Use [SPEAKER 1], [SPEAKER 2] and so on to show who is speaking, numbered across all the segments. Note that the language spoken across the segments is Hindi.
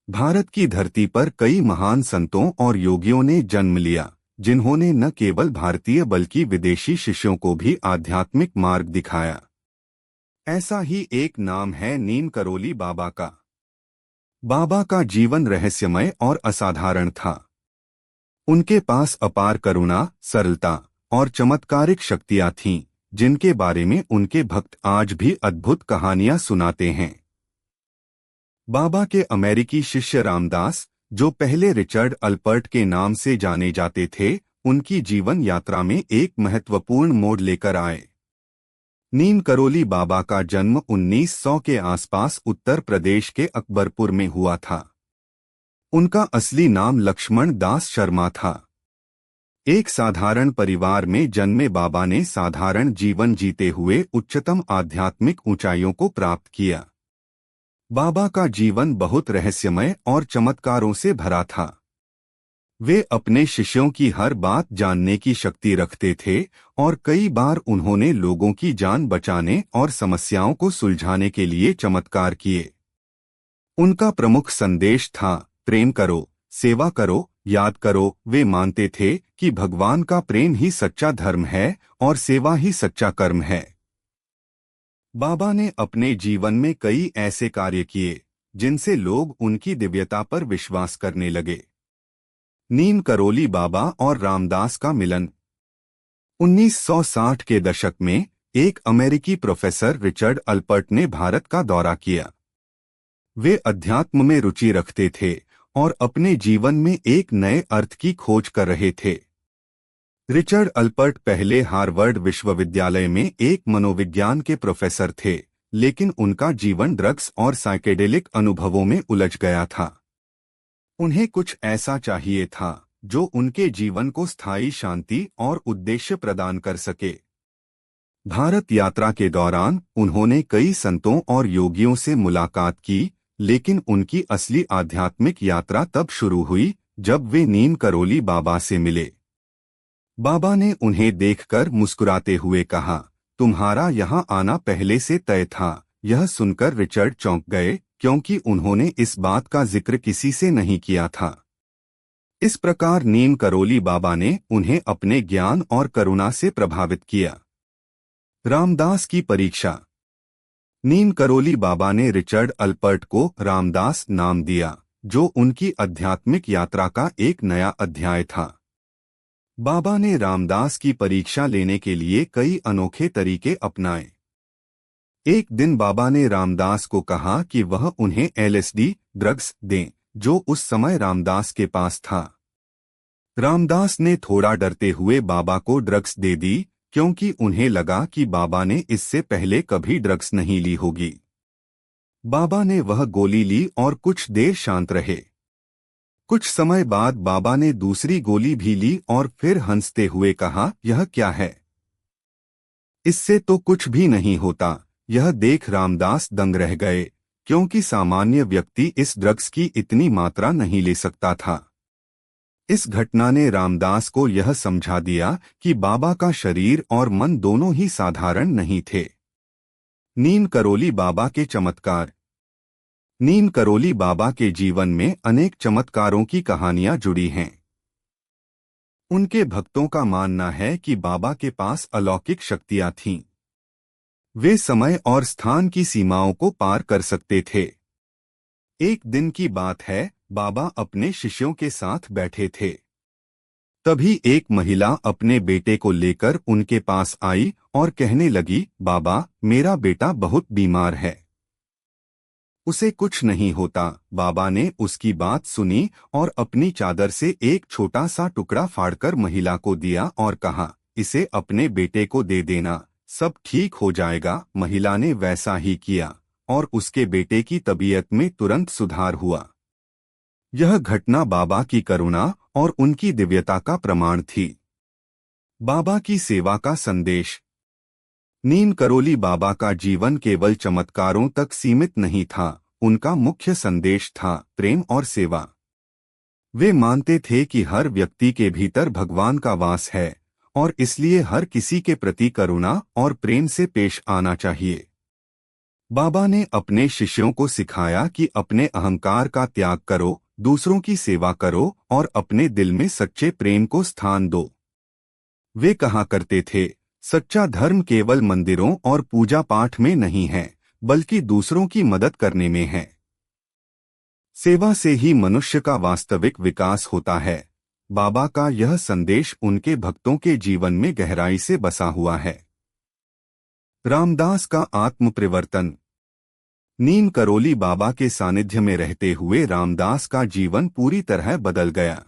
[SPEAKER 1] भारत की धरती पर कई महान संतों और योगियों ने जन्म लिया, जिन्होंने न केवल भारतीय बल्कि विदेशी शिष्यों को भी आध्यात्मिक मार्ग दिखाया। ऐसा ही एक नाम है नीम करोली बाबा का। बाबा का जीवन रहस्यमय और असाधारण था। उनके पास अपार करुणा, सरलता और चमत्कारिक शक्तियां थीं, जिनके बारे में उनके भक्त आज भी अद्भुत कहानियां सुनाते हैं। बाबा के अमेरिकी शिष्य रामदास, जो पहले रिचर्ड अल्पर्ट के नाम से जाने जाते थे, उनकी जीवन यात्रा में एक महत्वपूर्ण मोड़ लेकर आए। नीम करोली बाबा का जन्म 1900 के आसपास उत्तर प्रदेश के अकबरपुर में हुआ था। उनका असली नाम लक्ष्मण दास शर्मा था। एक साधारण परिवार में जन्मे बाबा ने साधारण जीवन जीते हुए उच्चतम आध्यात्मिक ऊंचाइयों को प्राप्त किया। बाबा का जीवन बहुत रहस्यमय और चमत्कारों से भरा था। वे अपने शिष्यों की हर बात जानने की शक्ति रखते थे और कई बार उन्होंने लोगों की जान बचाने और समस्याओं को सुलझाने के लिए चमत्कार किए। उनका प्रमुख संदेश था, प्रेम करो, सेवा करो, याद करो। वे मानते थे कि भगवान का प्रेम ही सच्चा धर्म है और सेवा ही सच्चा कर्म है। बाबा ने अपने जीवन में कई ऐसे कार्य किए जिनसे लोग उनकी दिव्यता पर विश्वास करने लगे। नीम करोली बाबा और रामदास का मिलन। 1960 के दशक में एक अमेरिकी प्रोफेसर रिचर्ड अल्पर्ट ने भारत का दौरा किया। वे अध्यात्म में रुचि रखते थे और अपने जीवन में एक नए अर्थ की खोज कर रहे थे। रिचर्ड अल्पर्ट पहले हार्वर्ड विश्वविद्यालय में एक मनोविज्ञान के प्रोफेसर थे, लेकिन उनका जीवन ड्रग्स और साइकेडेलिक अनुभवों में उलझ गया था। उन्हें कुछ ऐसा चाहिए था जो उनके जीवन को स्थायी शांति और उद्देश्य प्रदान कर सके। भारत यात्रा के दौरान उन्होंने कई संतों और योगियों से मुलाकात की, लेकिन उनकी असली आध्यात्मिक यात्रा तब शुरू हुई जब वे नीम करोली बाबा से मिले। बाबा ने उन्हें देखकर मुस्कुराते हुए कहा, तुम्हारा यहाँ आना पहले से तय था। यह सुनकर रिचर्ड चौंक गए, क्योंकि उन्होंने इस बात का जिक्र किसी से नहीं किया था। इस प्रकार नीम करोली बाबा ने उन्हें अपने ज्ञान और करुणा से प्रभावित किया। रामदास की परीक्षा। नीम करोली बाबा ने रिचर्ड अल्पर्ट को रामदास नाम दिया, जो उनकी आध्यात्मिक यात्रा का एक नया अध्याय था। बाबा ने रामदास की परीक्षा लेने के लिए कई अनोखे तरीके अपनाए। एक दिन बाबा ने रामदास को कहा कि वह उन्हें एलएसडी ड्रग्स दें, जो उस समय रामदास के पास था। रामदास ने थोड़ा डरते हुए बाबा को ड्रग्स दे दी, क्योंकि उन्हें लगा कि बाबा ने इससे पहले कभी ड्रग्स नहीं ली होगी। बाबा ने वह गोली ली और कुछ देर शांत रहे। कुछ समय बाद बाबा ने दूसरी गोली भी ली और फिर हंसते हुए कहा, यह क्या है? इससे तो कुछ भी नहीं होता। यह देख रामदास दंग रह गए, क्योंकि सामान्य व्यक्ति इस ड्रग्स की इतनी मात्रा नहीं ले सकता था। इस घटना ने रामदास को यह समझा दिया कि बाबा का शरीर और मन दोनों ही साधारण नहीं थे। नीम करोली बाबा के चमत्कार। नीम करोली बाबा के जीवन में अनेक चमत्कारों की कहानियां जुड़ी हैं। उनके भक्तों का मानना है कि बाबा के पास अलौकिक शक्तियां थीं। वे समय और स्थान की सीमाओं को पार कर सकते थे। एक दिन की बात है, बाबा अपने शिष्यों के साथ बैठे थे। तभी एक महिला अपने बेटे को लेकर उनके पास आई और कहने लगी, बाबा, मेरा बेटा बहुत बीमार है, उसे कुछ नहीं होता। बाबा ने उसकी बात सुनी और अपनी चादर से एक छोटा सा टुकड़ा फाड़कर महिला को दिया और कहा, इसे अपने बेटे को दे देना, सब ठीक हो जाएगा। महिला ने वैसा ही किया और उसके बेटे की तबीयत में तुरंत सुधार हुआ। यह घटना बाबा की करुणा और उनकी दिव्यता का प्रमाण थी। बाबा की सेवा का संदेश। नीम करोली बाबा का जीवन केवल चमत्कारों तक सीमित नहीं था। उनका मुख्य संदेश था प्रेम और सेवा। वे मानते थे कि हर व्यक्ति के भीतर भगवान का वास है और इसलिए हर किसी के प्रति करुणा और प्रेम से पेश आना चाहिए। बाबा ने अपने शिष्यों को सिखाया कि अपने अहंकार का त्याग करो, दूसरों की सेवा करो और अपने दिल में सच्चे प्रेम को स्थान दो। वे कहा करते थे, सच्चा धर्म केवल मंदिरों और पूजा पाठ में नहीं है, बल्कि दूसरों की मदद करने में है। सेवा से ही मनुष्य का वास्तविक विकास होता है। बाबा का यह संदेश उनके भक्तों के जीवन में गहराई से बसा हुआ है। रामदास का आत्म परिवर्तन। नीम करोली बाबा के सानिध्य में रहते हुए रामदास का जीवन पूरी तरह बदल गया।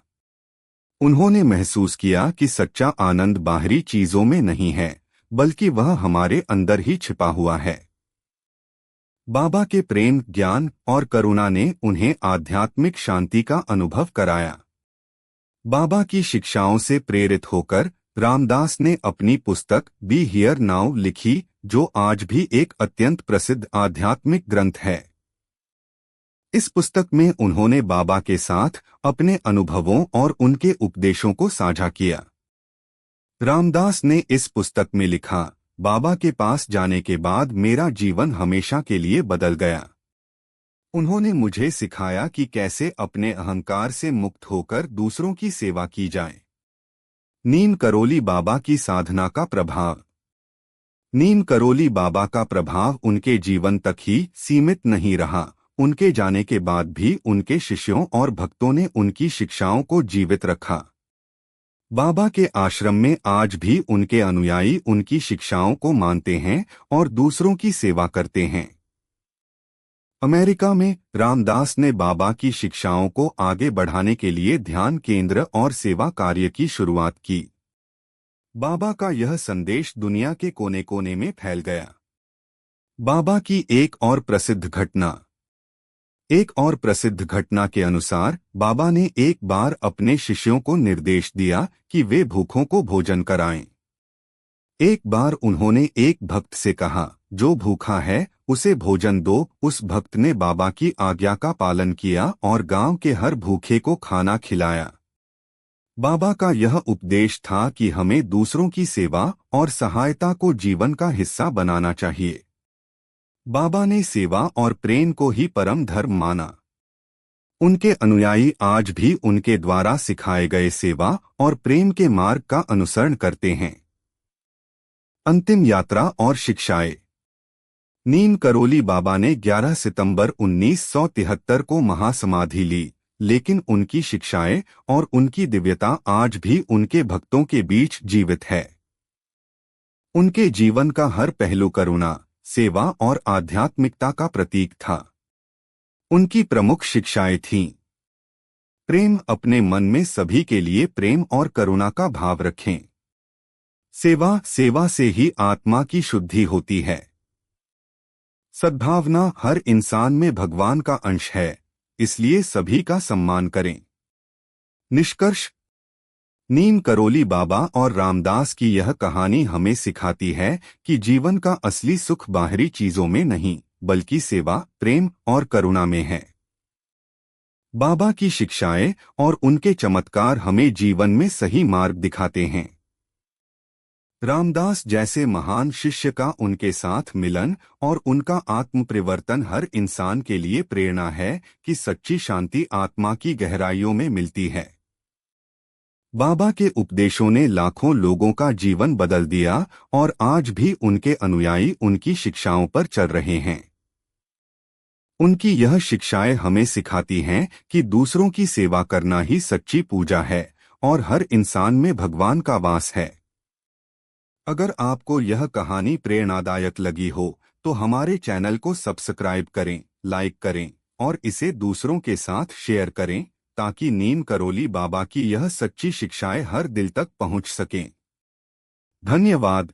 [SPEAKER 1] उन्होंने महसूस किया कि सच्चा आनंद बाहरी चीजों में नहीं है, बल्कि वह हमारे अंदर ही छिपा हुआ है। बाबा के प्रेम, ज्ञान और करुणा ने उन्हें आध्यात्मिक शांति का अनुभव कराया। बाबा की शिक्षाओं से प्रेरित होकर रामदास ने अपनी पुस्तक बी हियर नाउ लिखी, जो आज भी एक अत्यंत प्रसिद्ध आध्यात्मिक ग्रंथ है। इस पुस्तक में उन्होंने बाबा के साथ अपने अनुभवों और उनके उपदेशों को साझा किया। रामदास ने इस पुस्तक में लिखा, बाबा के पास जाने के बाद मेरा जीवन हमेशा के लिए बदल गया। उन्होंने मुझे सिखाया कि कैसे अपने अहंकार से मुक्त होकर दूसरों की सेवा की जाए। नीम करोली बाबा की साधना का प्रभाव। नीम करोली बाबा का प्रभाव उनके जीवन तक ही सीमित नहीं रहा। उनके जाने के बाद भी उनके शिष्यों और भक्तों ने उनकी शिक्षाओं को जीवित रखा। बाबा के आश्रम में आज भी उनके अनुयायी उनकी शिक्षाओं को मानते हैं और दूसरों की सेवा करते हैं। अमेरिका में रामदास ने बाबा की शिक्षाओं को आगे बढ़ाने के लिए ध्यान केंद्र और सेवा कार्य की शुरुआत की। बाबा का यह संदेश दुनिया के कोने कोने में फैल गया। बाबा की एक और प्रसिद्ध घटना के अनुसार बाबा ने एक बार अपने शिष्यों को निर्देश दिया कि वे भूखों को भोजन कराएं। एक बार उन्होंने एक भक्त से कहा, जो भूखा है उसे भोजन दो। उस भक्त ने बाबा की आज्ञा का पालन किया और गांव के हर भूखे को खाना खिलाया। बाबा का यह उपदेश था कि हमें दूसरों की सेवा और सहायता को जीवन का हिस्सा बनाना चाहिए। बाबा ने सेवा और प्रेम को ही परम धर्म माना। उनके अनुयायी आज भी उनके द्वारा सिखाए गए सेवा और प्रेम के मार्ग का अनुसरण करते हैं। अंतिम यात्रा और शिक्षाएं। नीम करोली बाबा ने 11 सितंबर 1973 को महासमाधि ली, लेकिन उनकी शिक्षाएं और उनकी दिव्यता आज भी उनके भक्तों के बीच जीवित है। उनके जीवन का हर पहलू करुणा, सेवा और आध्यात्मिकता का प्रतीक था। उनकी प्रमुख शिक्षाएं थीं। प्रेम, अपने मन में सभी के लिए प्रेम और करुणा का भाव रखें। सेवा से ही आत्मा की शुद्धि होती है। सद्भावना, हर इंसान में भगवान का अंश है, इसलिए सभी का सम्मान करें। निष्कर्ष। नीम करोली बाबा और रामदास की यह कहानी हमें सिखाती है कि जीवन का असली सुख बाहरी चीजों में नहीं, बल्कि सेवा, प्रेम और करुणा में है। बाबा की शिक्षाएं और उनके चमत्कार हमें जीवन में सही मार्ग दिखाते हैं। रामदास जैसे महान शिष्य का उनके साथ मिलन और उनका आत्म परिवर्तन हर इंसान के लिए प्रेरणा है कि सच्ची शांति आत्मा की गहराइयों में मिलती है। बाबा के उपदेशों ने लाखों लोगों का जीवन बदल दिया और आज भी उनके अनुयायी उनकी शिक्षाओं पर चल रहे हैं। उनकी यह शिक्षाएं हमें सिखाती हैं कि दूसरों की सेवा करना ही सच्ची पूजा है और हर इंसान में भगवान का वास है। अगर आपको यह कहानी प्रेरणादायक लगी हो तो हमारे चैनल को सब्सक्राइब करें, लाइक करें और इसे दूसरों के साथ शेयर करें, ताकि नीम करोली बाबा की यह सच्ची शिक्षाएं हर दिल तक पहुंच सकें। धन्यवाद।